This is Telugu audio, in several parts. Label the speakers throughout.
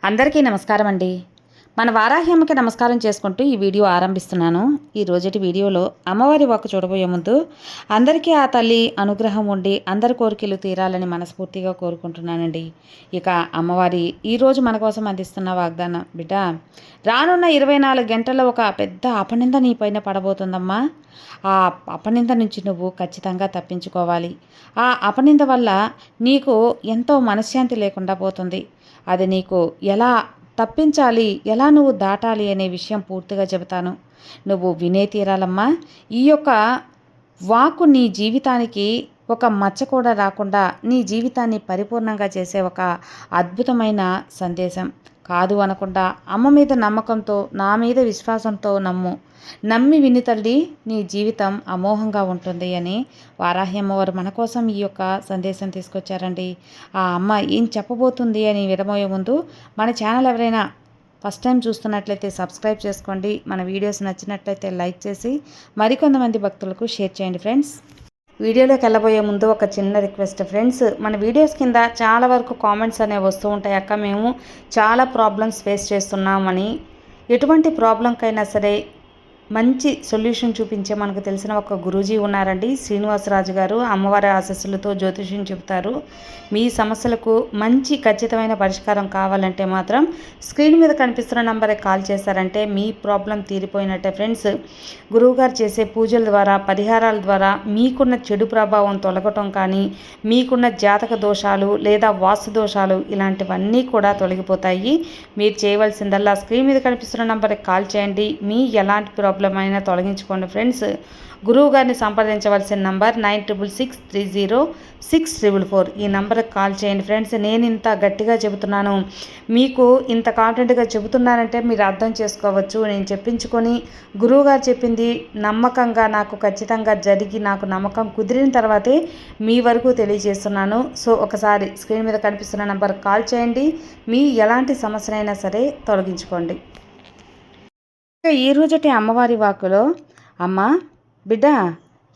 Speaker 1: అందరికీ నమస్కారం అండి. మన వారాహి అమ్మకి నమస్కారం చేసుకుంటూ ఈ వీడియో ఆరంభిస్తున్నాను. ఈ రోజుటి వీడియోలో అమ్మవారి వాక్కు చూడబోయే ముందు అందరికీ ఆ తల్లి అనుగ్రహం ఉండి అందరి కోరికలు తీరాలని మనస్ఫూర్తిగా కోరుకుంటున్నానండి. ఇక అమ్మవారి ఈరోజు మన కోసం అందిస్తున్న వాగ్దానం, బిడ్డ రానున్న 24 గంటల్లో ఒక పెద్ద అపనింద నీ పైన పడబోతుందమ్మా. ఆ అపనింద నుంచి నువ్వు ఖచ్చితంగా తప్పించుకోవాలి. ఆ అపనింద వల్ల నీకు ఎంతో మనశ్శాంతి లేకుండా పోతుంది. అది నీకు ఎలా తప్పించాలి, ఎలా నువ్వు దాటాలి అనే విషయం పూర్తిగా చెబుతాను. నువ్వు వినే తీరాలమ్మా. ఈ యొక్క వాక్కు నీ జీవితానికి ఒక మచ్చ కూడా రాకుండా నీ జీవితాన్ని పరిపూర్ణంగా చేసే ఒక అద్భుతమైన సందేశం. కాదు అనకుండా అమ్మ మీద నమ్మకంతో, నా మీద విశ్వాసంతో నమ్మి విని తల్లి, నీ జీవితం అమోఘంగా ఉంటుంది అని వారాహి అమ్మవారు మన కోసం ఈ యొక్క సందేశం తీసుకొచ్చారండి. ఆ అమ్మ ఏం చెప్పబోతుంది అని వినబోయే ముందు మన ఛానల్ ఎవరైనా ఫస్ట్ టైం చూస్తున్నట్లయితే సబ్స్క్రైబ్ చేసుకోండి. మన వీడియోస్ నచ్చినట్లయితే లైక్ చేసి మరికొంతమంది భక్తులకు షేర్ చేయండి ఫ్రెండ్స్. వీడియోలోకి వెళ్ళబోయే ముందు ఒక చిన్న రిక్వెస్ట్ ఫ్రెండ్స్, మన వీడియోస్ కింద చాలా వరకు కామెంట్స్ అనేవి వస్తూ ఉంటాయి. అక్క, మేము చాలా ప్రాబ్లమ్స్ ఫేస్ చేస్తున్నామని. ఎటువంటి ప్రాబ్లంకైనా సరే మంచి సొల్యూషన్ చూపించే మనకు తెలిసిన ఒక గురూజీ ఉన్నారండి, శ్రీనివాసరాజు గారు. అమ్మవారి ఆశస్సులతో జ్యోతిష్యం చెబుతారు. మీ సమస్యలకు మంచి ఖచ్చితమైన పరిష్కారం కావాలంటే మాత్రం స్క్రీన్ మీద కనిపిస్తున్న నంబర్కి కాల్ చేశారంటే మీ ప్రాబ్లం తీరిపోయినట్టే ఫ్రెండ్స్. గురువుగారు చేసే పూజల ద్వారా, పరిహారాల ద్వారా మీకున్న చెడు ప్రభావం తొలగటం కానీ, మీకున్న జాతక దోషాలు లేదా వాస్తు దోషాలు ఇలాంటివన్నీ కూడా తొలగిపోతాయి. మీరు చేయవలసిందల్లా స్క్రీన్ మీద కనిపిస్తున్న నంబర్కి కాల్ చేయండి. మీ ఎలాంటి ప్రాబ్లం అయినా తొలగించుకోండి ఫ్రెండ్స్. గురువు గారిని సంప్రదించవలసిన నంబర్ 9663064444. ఈ నంబర్కి కాల్ చేయండి ఫ్రెండ్స్. నేను ఇంత గట్టిగా చెబుతున్నాను, మీకు ఇంత కాన్ఫిడెంట్గా చెబుతున్నానంటే మీరు అర్థం చేసుకోవచ్చు. నేను చెప్పించుకొని గురువుగారు చెప్పింది నమ్మకంగా నాకు ఖచ్చితంగా జరిగి నాకు నమ్మకం కుదిరిన తర్వాతే మీ వరకు తెలియజేస్తున్నాను. సో ఒకసారి స్క్రీన్ మీద కనిపిస్తున్న నంబర్కి కాల్ చేయండి. మీ ఎలాంటి సమస్యనైనా సరే తొలగించుకోండి. ఈ రోజుటి అమ్మవారి వాక్కులో, అమ్మ బిడ్డ,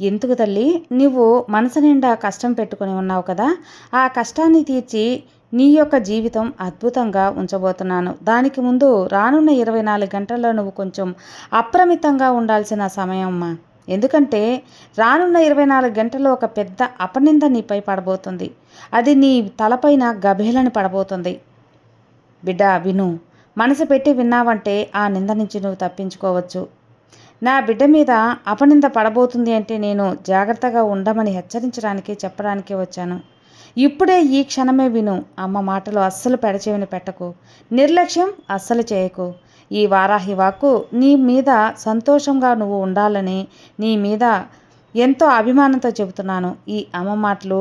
Speaker 1: ఎందుకు తల్లి నువ్వు మనసు నిండా కష్టం పెట్టుకొని ఉన్నావు కదా, ఆ కష్టాన్ని తీర్చి నీ యొక్క జీవితం అద్భుతంగా ఉంచబోతున్నాను. దానికి ముందు రానున్న 24 గంటల్లో నువ్వు కొంచెం అప్రమితంగా ఉండాల్సిన సమయం అమ్మా. ఎందుకంటే రానున్న 24 గంటల్లో ఒక పెద్ద అపనింద నీపై పడబోతుంది. అది నీ తలపైన గభేలని పడబోతుంది. బిడ్డ విను, మనసు పెట్టి విన్నావంటే ఆ నింద నుంచి నువ్వు తప్పించుకోవచ్చు. నా బిడ్డ మీద అపనింద పడబోతుంది అంటే నేను జాగ్రత్తగా ఉండమని హెచ్చరించడానికి, చెప్పడానికి వచ్చాను. ఇప్పుడే ఈ క్షణమే విను. అమ్మ మాటలు అస్సలు పెడచెవిని పెట్టకు, నిర్లక్ష్యం అస్సలు చేయకు. ఈ వారాహి వాక్కు నీ మీద సంతోషంగా నువ్వు ఉండాలని, నీ మీద ఎంతో అభిమానంతో చెబుతున్నాను. ఈ అమ్మ మాటలు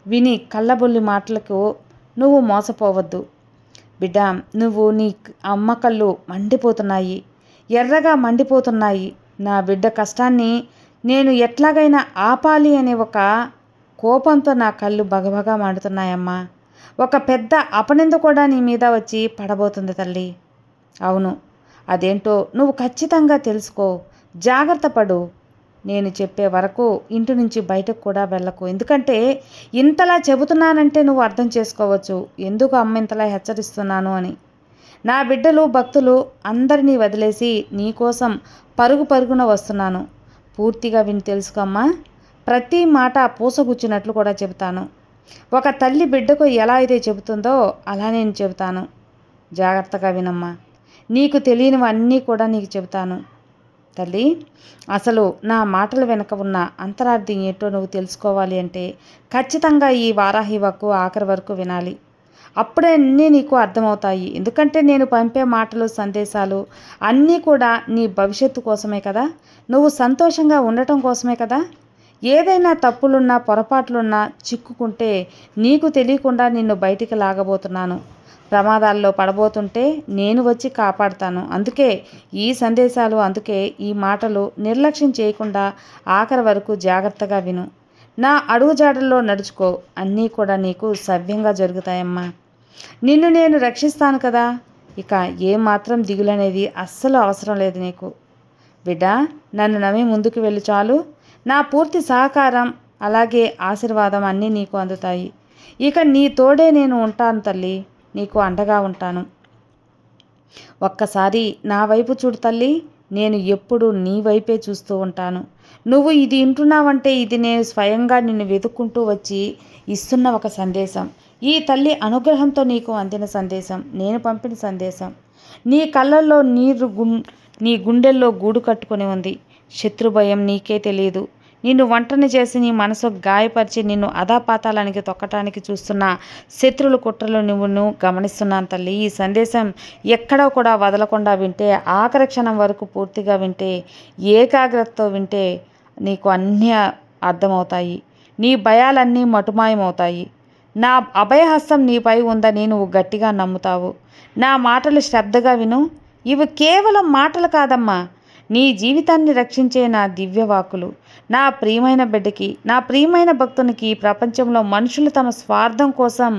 Speaker 1: విని కళ్ళబొల్లి మాటలకు నువ్వు మోసపోవద్దు. బిడ్డ, నువ్వు నీ అమ్మ కళ్ళు మండిపోతున్నాయి, ఎర్రగా మండిపోతున్నాయి. నా బిడ్డ కష్టాన్ని నేను ఎట్లాగైనా ఆపాలి అనే ఒక కోపంతో నా కళ్ళు బగబగా మండుతున్నాయమ్మా. ఒక పెద్ద అపనింద కూడా నీ మీద వచ్చి పడబోతుంది తల్లి. అవును, అదేంటో నువ్వు ఖచ్చితంగా తెలుసుకో. జాగ్రత్త పడు. నేను చెప్పే వరకు ఇంటి నుంచి బయటకు కూడా వెళ్ళకు. ఎందుకంటే ఇంతలా చెబుతున్నానంటే నువ్వు అర్థం చేసుకోవచ్చు ఎందుకు అమ్మ ఇంతలా హెచ్చరిస్తున్నాను అని. నా బిడ్డలు, భక్తులు అందరినీ వదిలేసి నీకోసం పరుగు పరుగున వస్తున్నాను. పూర్తిగా విని తెలుసుకోమ్మా. ప్రతి మాట పూసగుచ్చినట్లు కూడా చెబుతాను. ఒక తల్లి బిడ్డకు ఎలా అయితే చెబుతుందో అలా నేను చెబుతాను. జాగ్రత్తగా వినమ్మా. నీకు తెలియనివన్నీ కూడా నీకు చెబుతాను తల్లి. అసలు నా మాటల వెనక ఉన్న అంతరార్థం ఏంటో నువ్వు తెలుసుకోవాలి అంటే ఖచ్చితంగా ఈ వారాహి వాక్కు ఆఖరి వరకు వినాలి. అప్పుడే అన్నీ నీకు అర్థమవుతాయి. ఎందుకంటే నేను పంపే మాటలు, సందేశాలు అన్నీ కూడా నీ భవిష్యత్తు కోసమే కదా, నువ్వు సంతోషంగా ఉండటం కోసమే కదా. ఏదైనా తప్పులున్నా, పొరపాట్లున్నా చిక్కుకుంటే నీకు తెలియకుండా నిన్ను బయటికి లాగబోతున్నాను. ప్రమాదాల్లో పడబోతుంటే నేను వచ్చి కాపాడుతాను. అందుకే ఈ సందేశాలు, అందుకే ఈ మాటలు నిర్లక్ష్యం చేయకుండా ఆఖరి వరకు జాగ్రత్తగా విను. నా అడుగుజాడల్లో నడుచుకో. అన్నీ కూడా నీకు సవ్యంగా జరుగుతాయమ్మా. నిన్ను నేను రక్షిస్తాను కదా. ఇక ఏమాత్రం దిగులనేది అస్సలు అవసరం లేదు నీకు. బిడ్డ, నన్ను నమ్మి ముందుకు వెళ్ళు చాలు. నా పూర్తి సహకారం అలాగే ఆశీర్వాదం అన్నీ నీకు అందుతాయి. ఇక నీ తోడే నేను ఉంటాను తల్లి. నీకు అండగా ఉంటాను. ఒక్కసారి నా వైపు చూడు తల్లి, నేను ఎప్పుడు నీ వైపే చూస్తూ ఉంటాను. నువ్వు ఇది వింటున్నావంటే ఇది నేను స్వయంగా నిన్ను వెతుక్కుంటూ వచ్చి ఇస్తున్న ఒక సందేశం. ఈ తల్లి అనుగ్రహంతో నీకు అందిన సందేశం, నేను పంపిన సందేశం. నీ కళ్ళల్లో నీ గుండెల్లో గూడు కట్టుకొని ఉంది. శత్రుభయం నీకే తెలియదు. నిన్ను ఒంటరిని చేసి నీ మనసు గాయపరిచి నిన్ను అధాపాతాళానికి తొక్కటానికి చూస్తున్న శత్రువుల కుట్రలు నువ్వు గమనిస్తున్నాను తల్లి. ఈ సందేశం ఎక్కడో కూడా వదలకుండా వింటే, ఆఖరి క్షణం వరకు పూర్తిగా వింటే, ఏకాగ్రతతో వింటే నీకు అన్నీ అర్థమవుతాయి. నీ భయాలన్నీ మటుమాయమవుతాయి. నా అభయహస్తం నీపై ఉందని నువ్వు గట్టిగా నమ్ముతావు. నా మాటలు శ్రద్ధగా విను. ఇవి కేవలం మాటలు కాదమ్మా, నీ జీవితాన్ని రక్షించే నా దివ్యవాకులు. నా ప్రియమైన బిడ్డకి, నా ప్రియమైన భక్తునికి, ప్రపంచంలో మనుషులు తమ స్వార్థం కోసం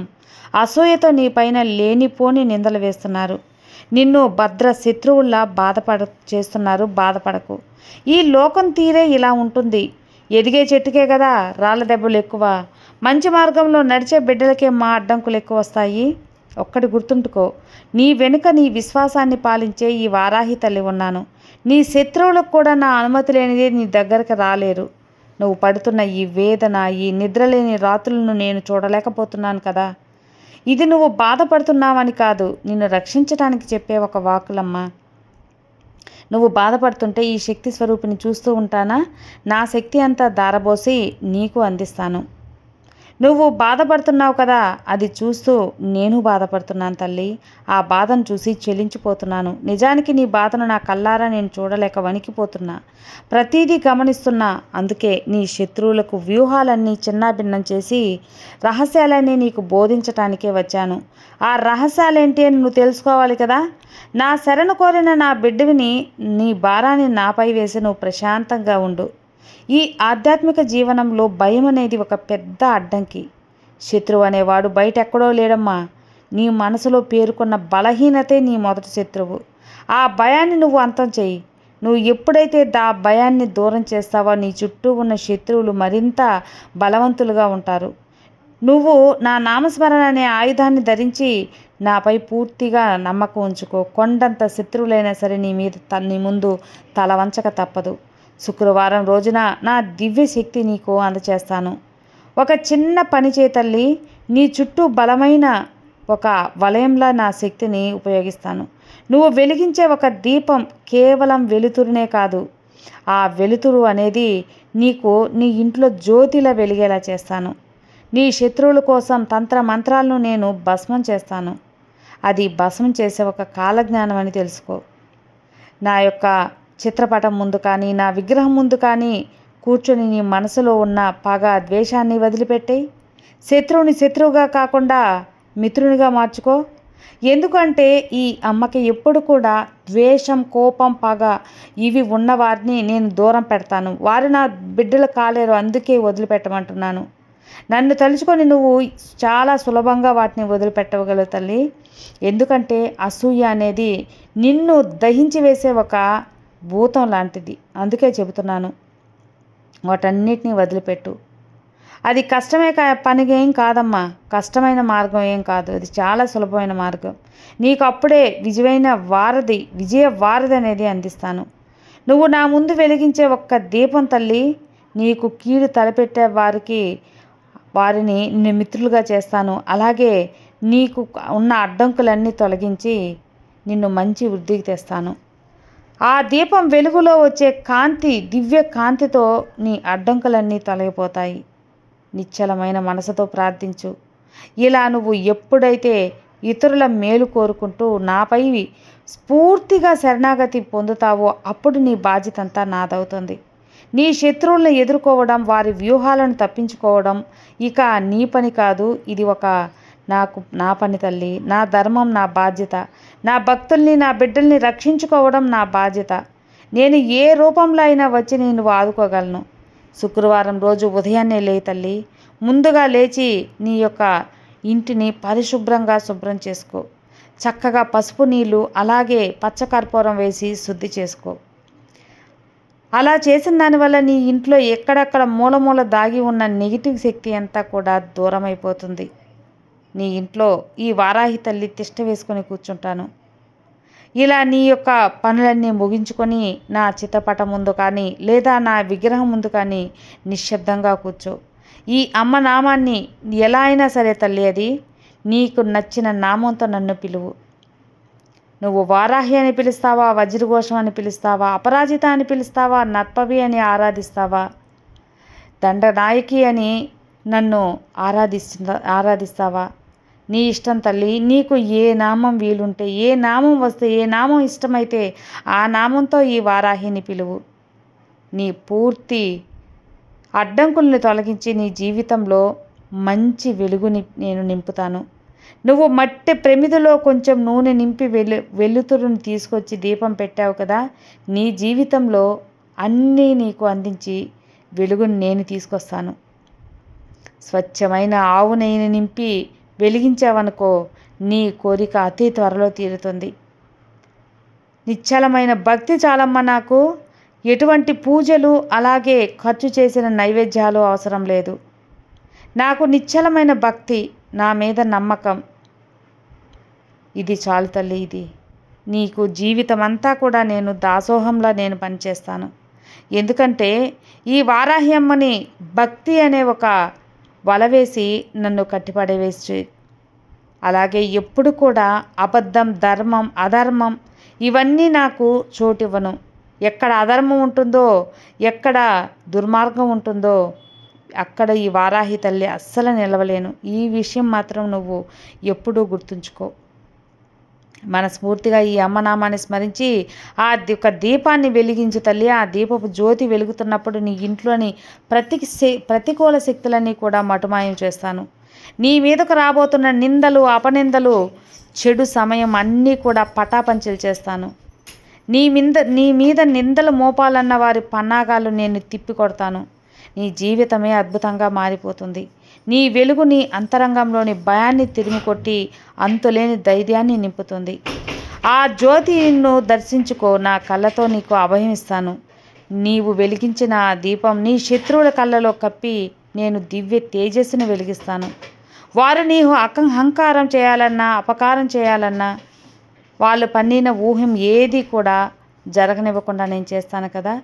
Speaker 1: అసూయతో నీ పైన లేనిపోని నిందలు వేస్తున్నారు. నిన్ను భద్ర శత్రువుల్లా చేస్తున్నారు. బాధపడకు. ఈ లోకం తీరే ఇలా ఉంటుంది. ఎదిగే చెట్టుకే కదా రాళ్ళ దెబ్బలు ఎక్కువ. మంచి మార్గంలో నడిచే బిడ్డలకే మా అడ్డంకులు ఎక్కువ వస్తాయి. ఒక్కటి గుర్తుంటుకో, నీ వెనుక నీ విశ్వాసాన్ని పాలించే ఈ వారాహి తల్లి ఉన్నాను. నీ శత్రువులకు కూడా నా అనుమతి లేనిదే నీ దగ్గరకు రాలేరు. నువ్వు పడుతున్న ఈ వేదన, ఈ నిద్రలేని రాత్రులను నేను చూడలేకపోతున్నాను కదా. ఇది నువ్వు బాధపడుతున్నావని కాదు, నిన్ను రక్షించడానికి చెప్పే ఒక వాకులమ్మా. నువ్వు బాధపడుతుంటే ఈ శక్తి స్వరూపిని చూస్తూ ఉంటానా? నా శక్తి అంతా దారబోసి నీకు అందిస్తాను. నువ్వు బాధపడుతున్నావు కదా, అది చూస్తూ నేను బాధపడుతున్నాను తల్లి. ఆ బాధను చూసి చెలించిపోతున్నాను. నిజానికి నీ బాధను నా కళ్ళారా నేను చూడలేక వణికిపోతున్నా. ప్రతీదీ గమనిస్తున్నా. అందుకే నీ శత్రువులకు వ్యూహాలన్నీ చిన్నాభిన్నం చేసి రహస్యాలన్నీ నీకు బోధించటానికే వచ్చాను. ఆ రహస్యాలేంటి అని నువ్వు తెలుసుకోవాలి కదా. నా శరణు కోరిన నా బిడ్డవిని నీ భారాన్ని నాపై వేసి నువ్వు ప్రశాంతంగా ఉండు. ఈ ఆధ్యాత్మిక జీవనంలో భయం అనేది ఒక పెద్ద అడ్డంకి. శత్రువు అనేవాడు బయట ఎక్కడో లేడమ్మా, నీ మనసులో పేరుకున్న బలహీనతే నీ మొదటి శత్రువు. ఆ భయాన్ని నువ్వు అంతం చెయ్యి. నువ్వు ఎప్పుడైతే భయాన్ని దూరం చేస్తావో నీ చుట్టూ ఉన్న శత్రువులు మరింత బలవంతులుగా ఉంటారు. నువ్వు నా నామస్మరణ అనే ఆయుధాన్ని ధరించి నాపై పూర్తిగా నమ్మకం ఉంచుకో. కొండంత శత్రువులైనా సరే నీ ముందు తల వంచక తప్పదు. శుక్రవారం రోజున నా దివ్య శక్తి నీకు అందచేస్తాను. ఒక చిన్న పని చేతల్లి, నీ చుట్టూ బలమైన ఒక వలయంలా నా శక్తిని ఉపయోగిస్తాను. నువ్వు వెలిగించే ఒక దీపం కేవలం వెలుతురునే కాదు, ఆ వెలుతురు అనేది నీ ఇంట్లో జ్యోతిలా వెలిగేలా చేస్తాను. నీ శత్రువుల కోసం తంత్ర మంత్రాలను నేను భస్మం చేస్తాను. అది భస్మం చేసే ఒక కాలజ్ఞానం అని తెలుసుకో. నా యొక్క చిత్రపటం ముందు కానీ, నా విగ్రహం ముందు కానీ కూర్చొని నీ మనసులో ఉన్న పగ, ద్వేషాన్ని వదిలిపెట్టేయి. శత్రువుని శత్రువుగా కాకుండా మిత్రునిగా మార్చుకో. ఎందుకంటే ఈ అమ్మకి ఎప్పుడు కూడా ద్వేషం, కోపం, పగ ఇవి ఉన్నవారిని నేను దూరం పెడతాను. వారు నా బిడ్డలు కాలేరు, అందుకే వదిలిపెట్టమంటున్నాను. నన్ను తలుచుకొని నువ్వు చాలా సులభంగా వాటిని వదిలిపెట్టగలవు తల్లి. ఎందుకంటే అసూయ అనేది నిన్ను దహించి వేసే ఒక భూతం లాంటిది. అందుకే చెబుతున్నాను, వాటన్నిటినీ వదిలిపెట్టు. అది కష్టమే పని ఏం కాదమ్మా, కష్టమైన మార్గం ఏం కాదు, అది చాలా సులభమైన మార్గం. నీకు అప్పుడే విజయ వారధి అనేది అందిస్తాను. నువ్వు నా ముందు వెలిగించే ఒక్క దీపం తల్లి, నీకు కీడు తలపెట్టే వారిని నిన్ను మిత్రులుగా చేస్తాను. అలాగే నీకు ఉన్న అడ్డంకులన్నీ తొలగించి నిన్ను మంచి వృద్ధికి తెస్తాను. ఆ దీపం వెలుగులో వచ్చే కాంతి, దివ్య కాంతితో నీ అడ్డంకులన్నీ తొలగిపోతాయి. నిశ్చలమైన మనసుతో ప్రార్థించు. ఇలా నువ్వు ఎప్పుడైతే ఇతరుల మేలు కోరుకుంటూ నాపై స్ఫూర్తిగా శరణాగతి పొందుతావో అప్పుడు నీ బాధ్యత అంతా నాదవుతుంది. నీ శత్రువులను ఎదుర్కోవడం, వారి వ్యూహాలను తప్పించుకోవడం ఇక నీ పని కాదు. ఇది నా పని తల్లి. నా ధర్మం, నా బాధ్యత. నా భక్తుల్ని, నా బిడ్డల్ని రక్షించుకోవడం నా బాధ్యత. నేను ఏ రూపంలో అయినా వచ్చి నేను ఆదుకోగలను. శుక్రవారం రోజు ఉదయాన్నే లే తల్లి. ముందుగా లేచి నీ యొక్క ఇంటిని పరిశుభ్రంగా శుభ్రం చేసుకో. చక్కగా పసుపు నీళ్ళు అలాగే పచ్చకర్పూరం వేసి శుద్ధి చేసుకో. అలా చేసిన దానివల్ల నీ ఇంట్లో ఎక్కడెక్కడ మూల దాగి ఉన్న నెగిటివ్ శక్తి అంతా కూడా దూరమైపోతుంది. నీ ఇంట్లో ఈ వారాహి తల్లి తిష్ట వేసుకొని కూర్చుంటాను. ఇలా నీ యొక్క పనులన్నీ ముగించుకొని నా చిత్రపటం ముందు కానీ లేదా నా విగ్రహం ముందు కానీ నిశ్శబ్దంగా కూర్చో. ఈ అమ్మ నామాన్ని ఎలా అయినా సరే తల్లి, అది నీకు నచ్చిన నామంతో నన్ను పిలువు. నువ్వు వారాహి అని పిలుస్తావా, వజ్రఘోషం అని పిలుస్తావా, అపరాజిత అని పిలుస్తావా, నర్పవి అని ఆరాధిస్తావా, దండనాయకి అని నన్ను ఆరాధిస్తావా, నీ ఇష్టం తల్లి. నీకు ఏ నామం వీలుంటే, ఏ నామం వస్తే, ఏ నామం ఇష్టమైతే ఆ నామంతో ఈ వారాహిని పిలువు. నీ పూర్తి అడ్డంకుల్ని తొలగించి నీ జీవితంలో మంచి వెలుగుని నేను నింపుతాను. నువ్వు మట్టి ప్రమిదలో కొంచెం నూనె నింపి వెలుతురుని తీసుకొచ్చి దీపం పెట్టావు కదా, నీ జీవితంలో అన్నీ నీకు అందించి వెలుగుని నేను తీసుకొస్తాను. స్వచ్ఛమైన ఆవు నెయ్యిని నింపి వెలిగించావనుకో, నీ కోరిక అతి త్వరలో తీరుతుంది. నిశ్చలమైన భక్తి చాలమ్మ నాకు. ఎటువంటి పూజలు అలాగే ఖర్చు చేసిన నైవేద్యాలు అవసరం లేదు. నాకు నిశ్చలమైన భక్తి, నా మీద నమ్మకం, ఇది చాలు తల్లి. ఇది నీకు జీవితం అంతా కూడా నేను దాసోహంలా నేను పనిచేస్తాను. ఎందుకంటే ఈ వారాహి అమ్మని భక్తి అనే ఒక వలవేసి నన్ను కట్టిపడవేసి, అలాగే ఎప్పుడు కూడా అబద్ధం, ధర్మం, అధర్మం ఇవన్నీ నాకు చోటివ్వను. ఎక్కడ అధర్మం ఉంటుందో, ఎక్కడ దుర్మార్గం ఉంటుందో అక్కడ ఈ వారాహి తల్లి అస్సలు నిలవలేను. ఈ విషయం మాత్రం నువ్వు ఎప్పుడూ గుర్తుంచుకో. మనస్ఫూర్తిగా ఈ అమ్మనామాన్ని స్మరించి ఆ ఒక దీపాన్ని వెలిగించు తల్లి. ఆ దీపపు జ్యోతి వెలుగుతున్నప్పుడు నీ ఇంట్లోని ప్రతికూల శక్తులన్నీ కూడా మటుమాయం చేస్తాను. నీ మీదకు రాబోతున్న నిందలు, అపనిందలు, చెడు సమయం అన్నీ కూడా పటాపంచలు చేస్తాను. నీ మీద నిందలు మోపాలన్న వారి పన్నాగాలు నేను తిప్పికొడతాను. నీ జీవితమే అద్భుతంగా మారిపోతుంది. నీ వెలుగు నీ అంతరంగంలోని భయాన్ని తిరిగికొట్టి అంతులేని ధైర్యాన్ని నింపుతుంది. ఆ జ్యోతి నిన్ను దర్శించుకో. నా కళ్ళతో నీకు అభయం ఇస్తాను. నీవు వెలిగించిన ఆ దీపం నీ శత్రువుల కళ్ళలో కప్పి నేను దివ్య తేజస్సును వెలిగిస్తాను. వారు నీవు అహంకారం చేయాలన్నా, అపకారం చేయాలన్నా, వాళ్ళు పన్నిన ఊహం ఏది కూడా జరగనివ్వకుండా నేను చేస్తాను కదా.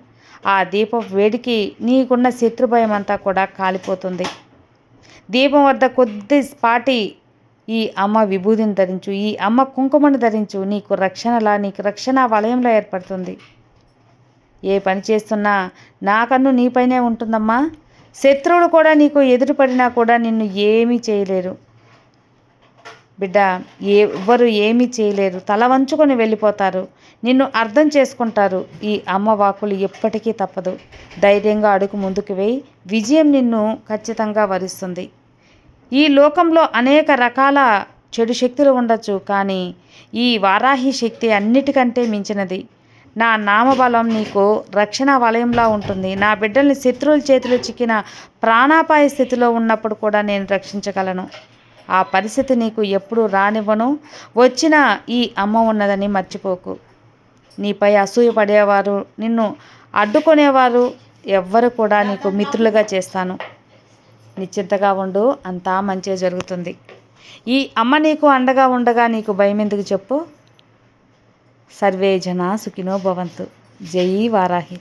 Speaker 1: ఆ దీపం వేడికి నీకున్న శత్రుభయం అంతా కూడా కాలిపోతుంది. దీపం వద్ద కొద్దిపాటి ఈ అమ్మ విభూతిని ధరించు, ఈ అమ్మ కుంకుమను ధరించు. నీకు రక్షణ వలయంలో ఏర్పడుతుంది. ఏ పని చేస్తున్నా నా కన్ను నీపైనే ఉంటుందమ్మా. శత్రువులు కూడా నీకు ఎదురుపడినా కూడా నిన్ను ఏమీ చేయలేరు బిడ్డ. ఎవ్వరు ఏమీ చేయలేరు. తల వంచుకొని వెళ్ళిపోతారు. నిన్ను అర్థం చేసుకుంటారు. ఈ అమ్మ వాక్కులు ఎప్పటికీ తప్పదు. ధైర్యంగా అడుగు ముందుకు వేయి. విజయం నిన్ను ఖచ్చితంగా వరిస్తుంది. ఈ లోకంలో అనేక రకాల చెడు శక్తులు ఉండొచ్చు, కానీ ఈ వారాహి శక్తి అన్నిటికంటే మించినది. నా నామబలం నీకు రక్షణ వలయంలా ఉంటుంది. నా బిడ్డల్ని శత్రువుల చేతిలో చిక్కిన ప్రాణాపాయ స్థితిలో ఉన్నప్పుడు కూడా నేను రక్షించగలను. ఆ పరిస్థితి నీకు ఎప్పుడూ రానివ్వను. వచ్చిన ఈ అమ్మ ఉన్నదని మర్చిపోకు. నీపై అసూయపడేవారు, నిన్ను అడ్డుకునేవారు ఎవ్వరు కూడా నీకు మిత్రులుగా చేస్తాను. నిశ్చింతగా ఉండు, అంతా మంచిగా జరుగుతుంది. ఈ అమ్మ నీకు అండగా ఉండగా నీకు భయం ఎందుకు చెప్పు. సర్వే జనా సుఖినో భవంతు. జై వారాహి.